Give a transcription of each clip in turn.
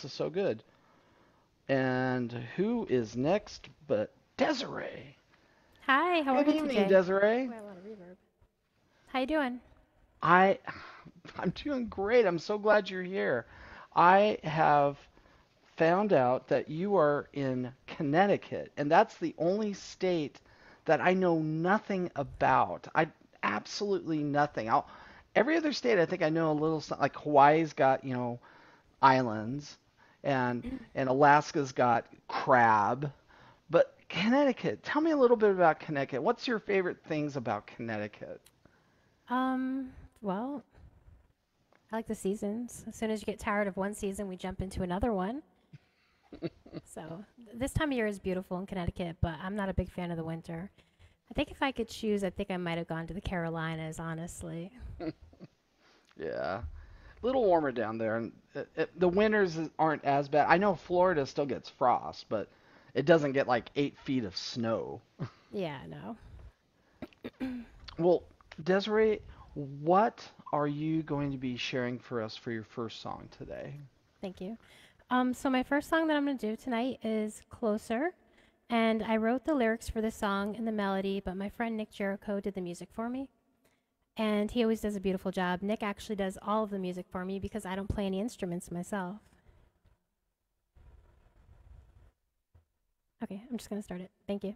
is so good. And who is next but Desiree? Hi, how are Good you evening, today? Desiree. Oh, I have a lot of reverb. How you doing? I I'm doing great. I'm so glad you're here. I have found out that you are in Connecticut, and that's the only state that I know nothing about. I absolutely nothing. Every other state I think I know a little like Hawaii's got, islands and Alaska's got crab, but Connecticut, tell me a little bit about Connecticut. What's your favorite things about Connecticut? Um, well, I like the seasons. As soon as you get tired of one season, we jump into another one. So this time of year is beautiful in Connecticut, but I'm not a big fan of the winter. I think if I could choose, I think I might have gone to the Carolinas, honestly. Yeah. A little warmer down there, and the winters aren't as bad. I know Florida still gets frost, but it doesn't get like 8 feet of snow. Yeah, no. Well, Desiree, what are you going to be sharing for us for your first song today? Thank you. So my first song that I'm going to do tonight is Closer. And I wrote the lyrics for this song and the melody, but my friend Nick Jericho did the music for me. And he always does a beautiful job. Nick actually does all of the music for me because I don't play any instruments myself. Okay, I'm just going to start it. Thank you.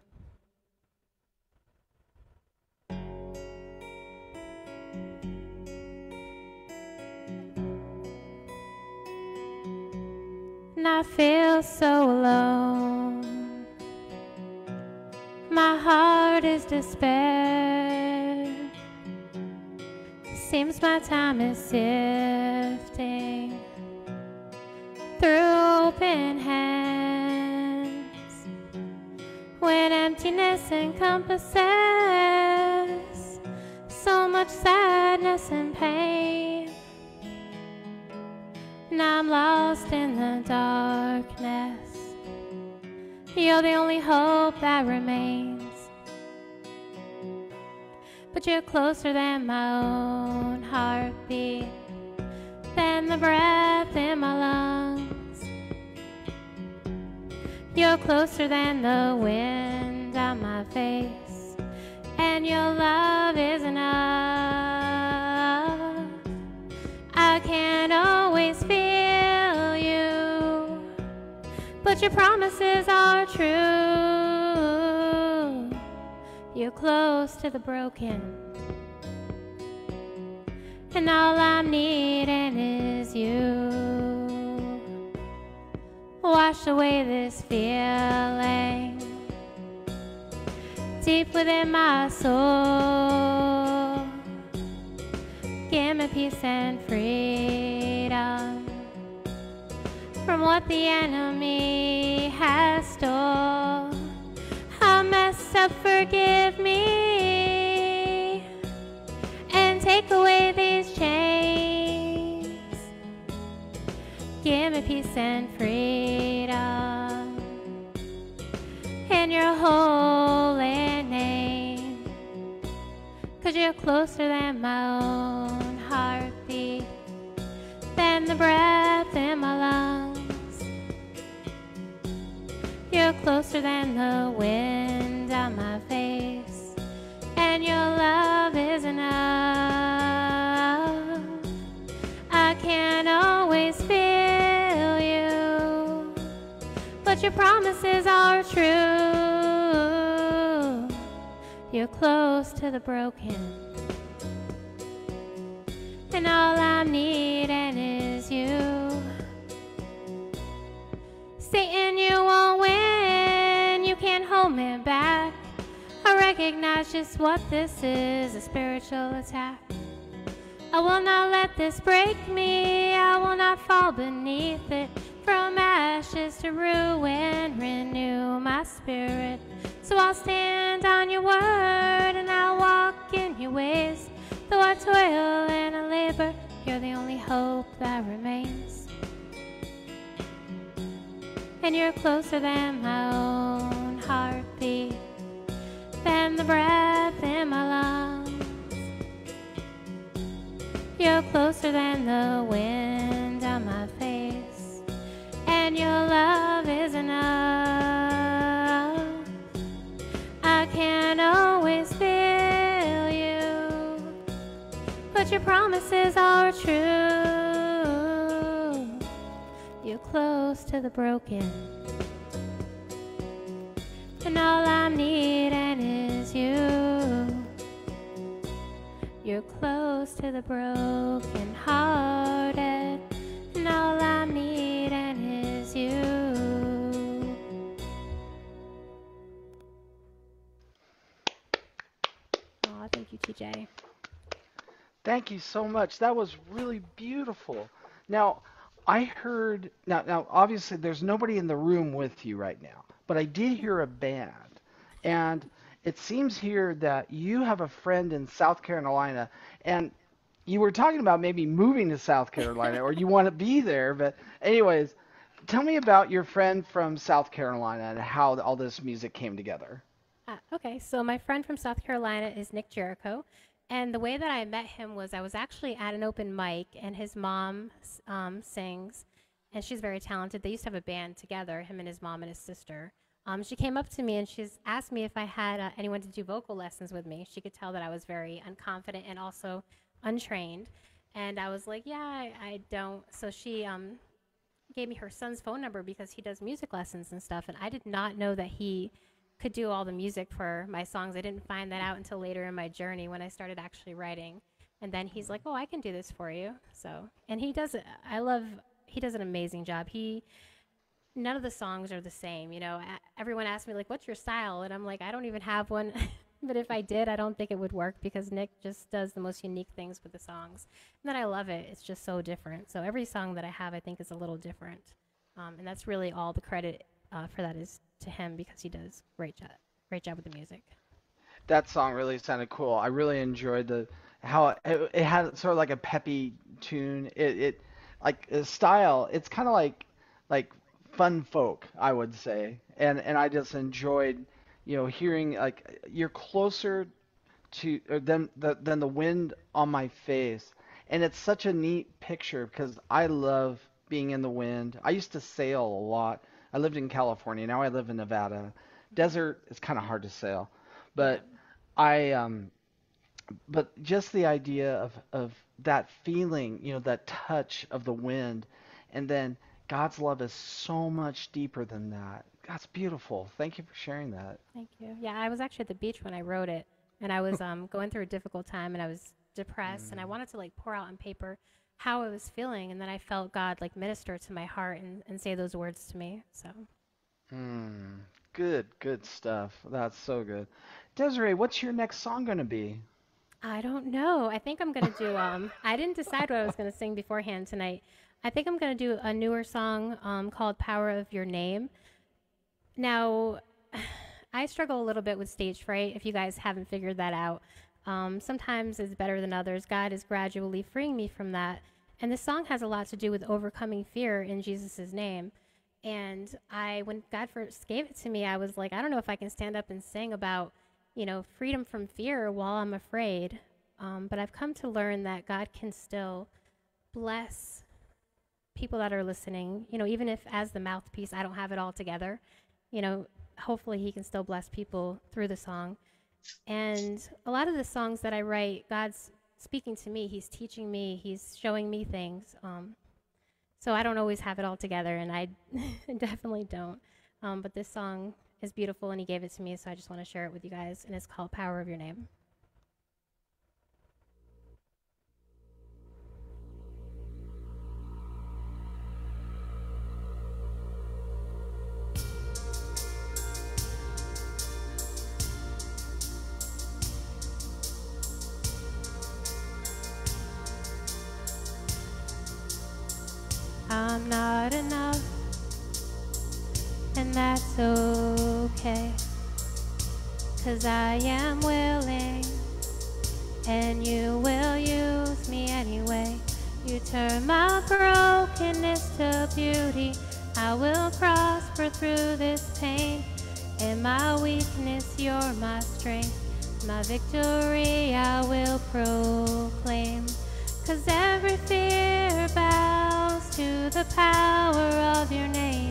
And I feel so alone. My heart is despair. Seems my time is sifting through open hands when emptiness encompasses so much sadness and pain. And I'm lost in the darkness. You're the only hope that remains. But you're closer than my own heartbeat, than the breath in my lungs. You're closer than the wind on my face, and your love is enough. I can't always feel you, but your promises are true. You're close to the broken, and all I'm needing is you. Wash away this feeling deep within my soul. Give me peace and freedom from what the enemy has stole. I messed up, forgive me, and take away these chains. Give me peace and freedom in your holy name. 'Cause you're closer than my own heartbeat, than the breath in my lungs. You're closer than the wind on my face, and your love is enough. I can't always feel you, but your promises are true. You're close to the broken, and all I'm needing is you. Satan, you won't win, you can't hold me back. I recognize just what this is, a spiritual attack. I will not let this break me, I will not fall beneath it. From ashes to ruin, renew my spirit. So I'll stand on your word and I'll walk in your ways. Though I toil and I labor, you're the only hope that remains. And you're closer than my own heartbeat, than the breath in my lungs. You're closer than the wind on my face, and your love is enough. I can't always feel you, but your promises are true. You're close to the broken, and all I'm needing is you. You're close to the broken hearted, and all I'm needing is you. Aw, thank you, TJ. Thank you so much. That was really beautiful. Now, I heard now obviously there's nobody in the room with you right now, but I did hear a band. And it seems here that you have a friend in South Carolina, and you were talking about maybe moving to South Carolina or you want to be there, but anyways, tell me about your friend from South Carolina and how all this music came together. Okay, so my friend from South Carolina is Nick Jericho. And the way that I met him was I was actually at an open mic, and his mom sings, and she's very talented. They used to have a band together, him and his mom and his sister. She came up to me and she's asked me if I had anyone to do vocal lessons with me. She could tell that I was very unconfident and also untrained. And I was like, yeah, I don't. So she gave me her son's phone number because he does music lessons and stuff. And I did not know that he could do all the music for my songs. I didn't find that out until later in my journey when I started actually writing. And then he's like, oh, I can do this for you. So, and he does, he does an amazing job. None of the songs are the same. You know, everyone asks me, like, what's your style? And I'm like, I don't even have one. But if I did, I don't think it would work because Nick just does the most unique things with the songs. And then I love it. It's just so different. So every song that I have, I think, is a little different. And that's really all the credit for that is to him because he does great job with the music. That song really sounded cool. I really enjoyed the how it had sort of like a peppy tune. It like a style. It's kind of like fun folk, I would say. And I just enjoyed, hearing like you're closer to than the wind on my face. And it's such a neat picture because I love being in the wind. I used to sail a lot. I lived in California. Now I live in Nevada. Desert is kind of hard to sail, Yeah. but I but just the idea of that feeling, that touch of the wind, and then God's love is so much deeper than that. That's beautiful. Thank you for sharing that. Thank you. Yeah, I was actually at the beach when I wrote it, and I was going through a difficult time, and I was depressed, and I wanted to like pour out on paper how I was feeling, and then I felt God like minister to my heart and say those words to me. So Hmm. Good stuff. That's so good. Desiree, what's your next song gonna be? I don't know. I think I'm gonna do. I didn't decide what I was gonna sing beforehand tonight. I think I'm gonna do a newer song called "Power of Your Name." Now, I struggle a little bit with stage fright. If you guys haven't figured that out, sometimes it's better than others. God is gradually freeing me from that, and this song has a lot to do with overcoming fear in Jesus' name. And when God first gave it to me, I was like, I don't know if I can stand up and sing about, freedom from fear while I'm afraid. But I've come to learn that God can still bless people that are listening, even if as the mouthpiece, I don't have it all together, hopefully he can still bless people through the song. And a lot of the songs that I write, God's speaking to me, he's teaching me, he's showing me things. So I don't always have it all together, and I definitely don't. But this song is beautiful, and he gave it to me, so I just want to share it with you guys, and it's called Power of Your Name. I'm not enough, and that's okay, 'cause I am willing, and you will use me anyway. You turn my brokenness to beauty. I will prosper through this pain. In my weakness, you're my strength. My victory I will proclaim. 'Cause every fear bows to the power of your name.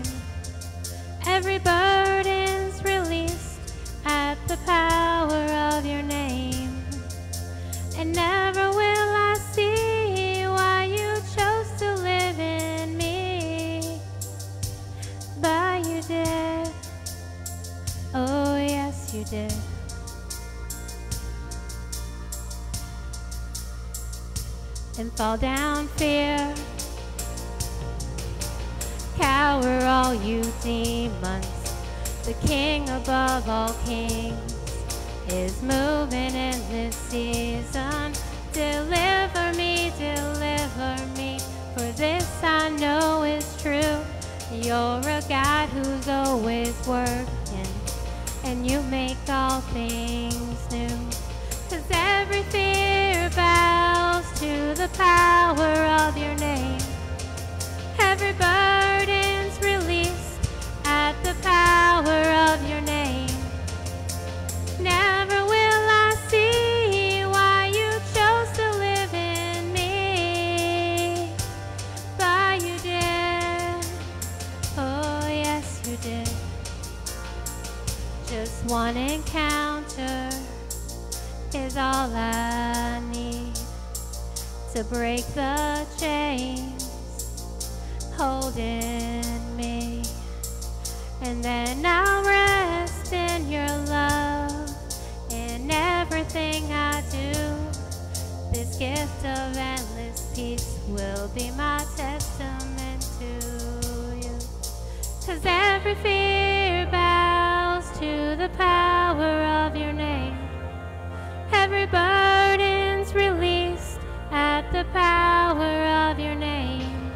did. And fall down, fear. Cower all you demons. The King above all kings is moving in this season. Deliver me, for this I know is true. You're a God who's always working, and you make all things new. 'Cause every fear bows to the power of your name. Every burden's released at the power of your name. Never will I see why you chose to live in me, but you did. Oh, yes, you did. Just one encounter is all I need to break the chains holding me. And then I'll rest in your love in everything I do. This gift of endless peace will be my testament to you. 'Cause every fear bows to the power of your name. Every burden's released at the power of your name.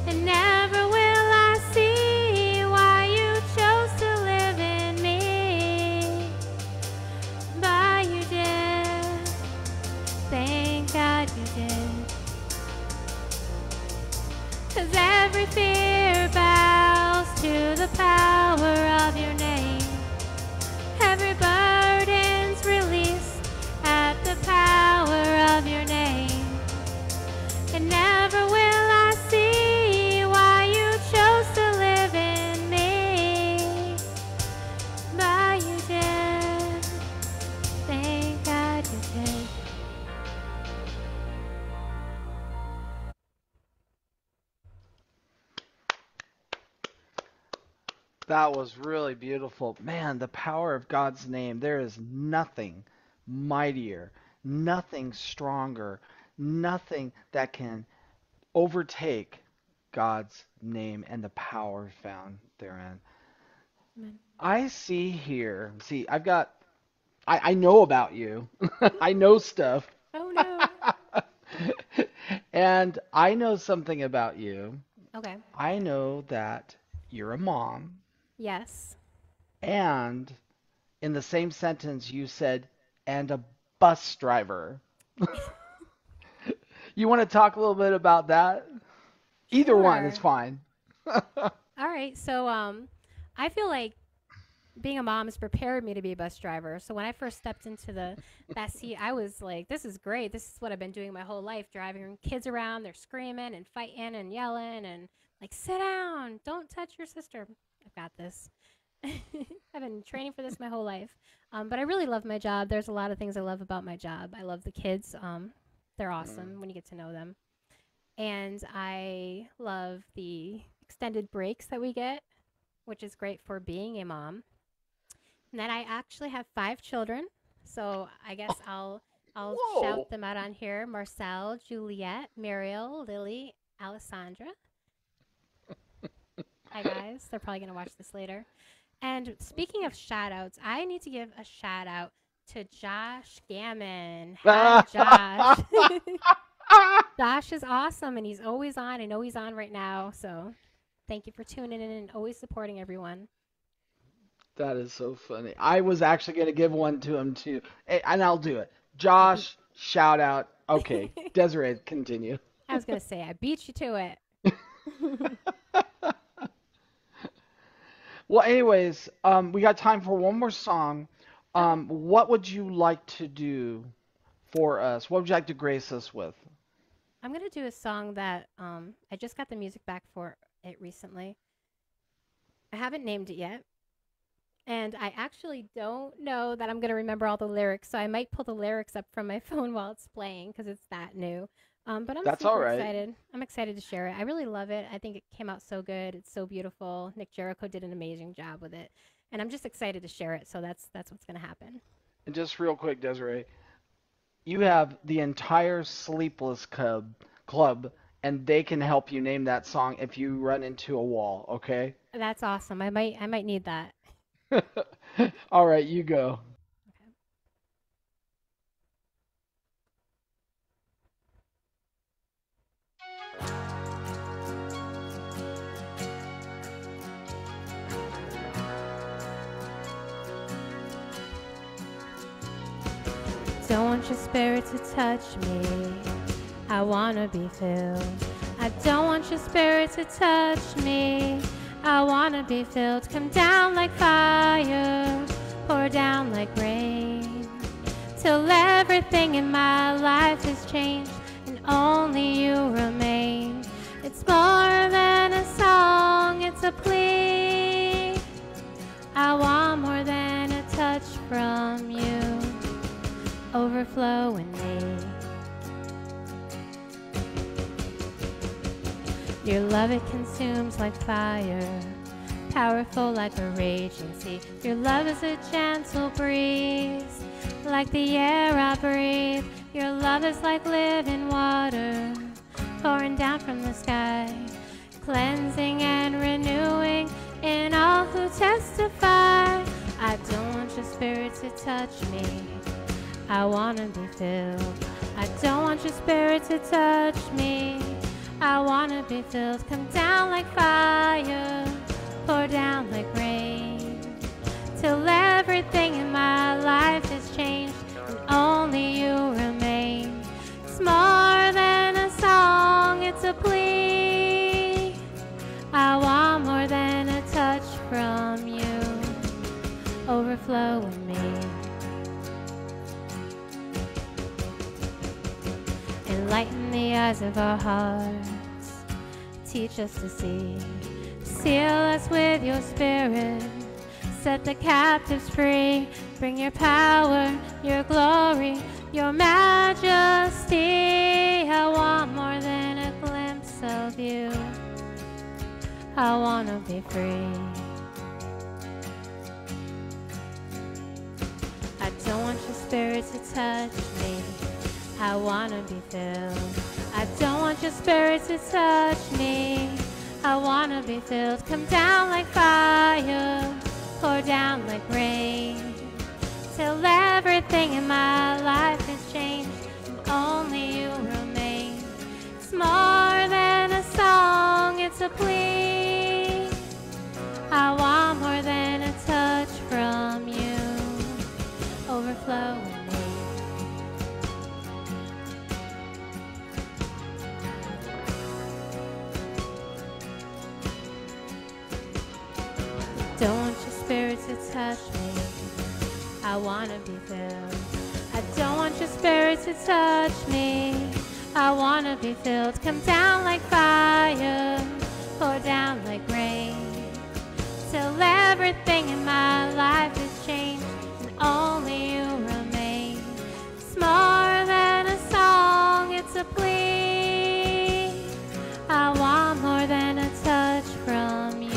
And never will I see why you chose to live in me, but you did. Thank God you did. 'Cause every fear bows to the power of your name. Every burden's released at the power of your name. And never will I see why you chose to live in me, but you did. Thank God you did. That was really beautiful. Man, the power of God's name. There is nothing mightier, nothing stronger, nothing that can overtake God's name and the power found therein. Amen. I see here, see, I know about you. I know stuff. Oh no. And I know something about you. Okay. I know that you're a mom. Yes. And in the same sentence, you said, and a bus driver. You want to talk a little bit about that? Either one is Sure. fine. All right. So I feel like being a mom has prepared me to be a bus driver. So when I first stepped into that seat, I was like, this is great. This is what I've been doing my whole life, driving kids around. They're screaming and fighting and yelling and like, sit down, don't touch your sister. I've got this. I've been training for this my whole life. But I really love my job. There's a lot of things I love about my job. I love the kids. They're awesome when you get to know them. And I love the extended breaks that we get, which is great for being a mom. And then I actually have 5 children, so I guess I'll Whoa. shout them out on here: Marcel, Juliet, Mariel, Lily, Alessandra. Hi guys, they're probably gonna watch this later. And speaking of shout outs, I need to give a shout out to Josh Gammon. Hi Josh. Josh is awesome and he's always on. I know he's on right now, so thank you for tuning in and always supporting everyone. That is so funny. I was actually going to give one to him too. And I'll do it. I beat Josh, shout out. Okay. Desiree, continue. I was gonna say I beat you to it. Well, anyways, we got time for one more song. Okay. What would you like to do for us? What would you like to grace us with? I'm gonna do a song that I just got the music back for it recently. I haven't named it yet. And I actually don't know that I'm going to remember all the lyrics, so I might pull the lyrics up from my phone while it's playing because it's that new. But I'm That's all super right. excited. I'm excited to share it. I really love it. I think it came out so good. It's so beautiful. Nick Jericho did an amazing job with it. And I'm just excited to share it. So that's what's going to happen. And just real quick, Desiree, you have the entire Sleepless Club, and they can help you name that song if you run into a wall, okay? That's awesome. I might need that. All right, you go. Don't want your spirit to touch me. I wanna be filled. I don't want your spirit to touch me. I wanna be filled. Come down like fire, pour down like rain, till everything in my life is changed and only you remain. It's more than a song, it's a plea. I want more than a touch from you. Overflow in me. Your love, it consumes like fire, powerful like a raging sea. Your love is a gentle breeze, like the air I breathe. Your love is like living water, pouring down from the sky, cleansing and renewing in all who testify. I don't want your spirit to touch me. I wanna be filled. I don't want your spirit to touch me. I wanna be filled. Come down like fire, pour down like rain, till everything in my life is changed and only you remain. It's more than a song, it's a plea. I want more than a touch from you. Overflow in me. Enlighten the eyes of our hearts, teach us to see. Seal us with your spirit, set the captives free. Bring your power, your glory, your majesty. I want more than a glimpse of you. I want to be free. I don't want your spirit to touch me. I wanna be filled. I don't want your spirit to touch me. I wanna be filled. Come down like fire, pour down like rain, till everything in my life is changed and only you remain. It's more than a song, it's a plea. I want more than a touch from you. Overflow in me. Don't want your spirit to touch me. I wanna be filled. I don't want your spirit to touch me. I wanna be filled. Come down like fire, pour down like rain, till everything in my life is changed and only you remain. It's more than a song, it's a plea. I want more than a touch from you.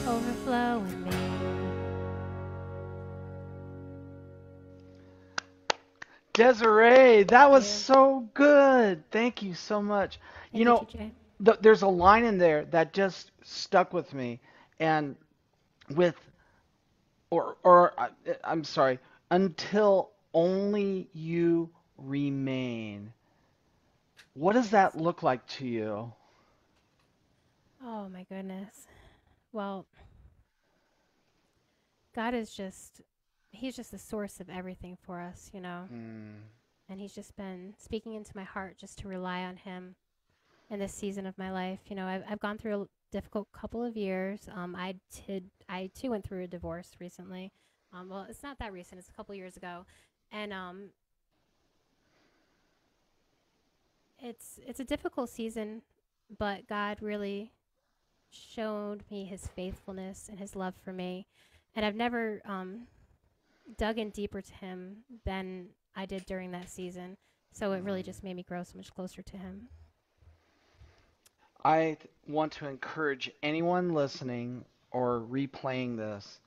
Overflow in me. Desiree, that Thank was you. so good. Thank you so much. You Thank you, know, TJ. there's a line in there that just stuck with me, and with I'm sorry, until only you remain. What does that look like to you? Oh my goodness. Well, God is just, He's just the source of everything for us, you know? Mm, And He's just been speaking into my heart just to rely on Him in this season of my life. You know, I've gone through a difficult couple of years. I too went through a divorce recently. Well, it's not that recent, it's a couple years ago. And it's a difficult season, but God really showed me His faithfulness and His love for me. And I've never dug in deeper to Him than I did during that season. So it really mm. just made me grow so much closer to Him. I want to encourage anyone listening. or replaying this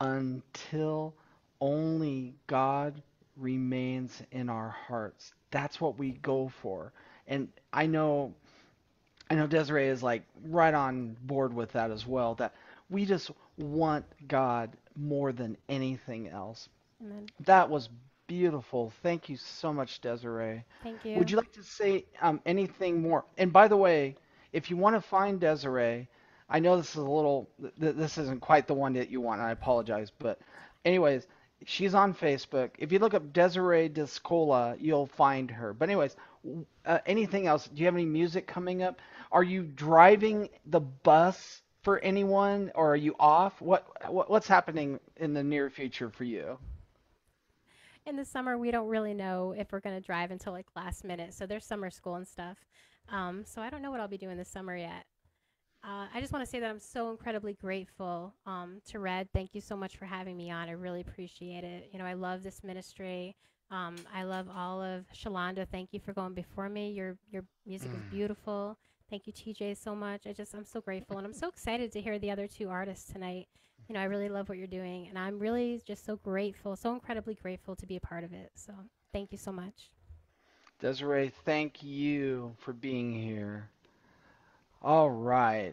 until only God remains in our hearts. That's what we go for. And I know Desiree is like right on board with that as well, that we just want God more than anything else. Amen. That was beautiful. Thank you so much, Desiree. Thank Would you. you like to say anything more? And by the way, if you want to find Desiree, I know this is a little, this isn't quite the one that you want, and I apologize. But, anyways, she's on Facebook. If you look up Desiree Discola, you'll find her. But, anyways, anything else? Do you have any music coming up? Are you driving the bus for anyone, or are you off? What's happening in the near future for you? In the summer, we don't really know if we're going to drive until like last minute. So there's summer school and stuff. So I don't know what I'll be doing this summer yet. I just want to say that I'm so incredibly grateful to Red. Thank you so much for having me on. I really appreciate it. You know, I love this ministry. I love all of Shalonda. Thank you for going before me. Your music is Mm. beautiful. Thank you, TJ, so much. I'm so grateful, and I'm so excited to hear the other two artists tonight. You know, I really love what you're doing, and I'm really just so grateful, so incredibly grateful to be a part of it. So thank you so much. Desiree, thank you for being here. All right.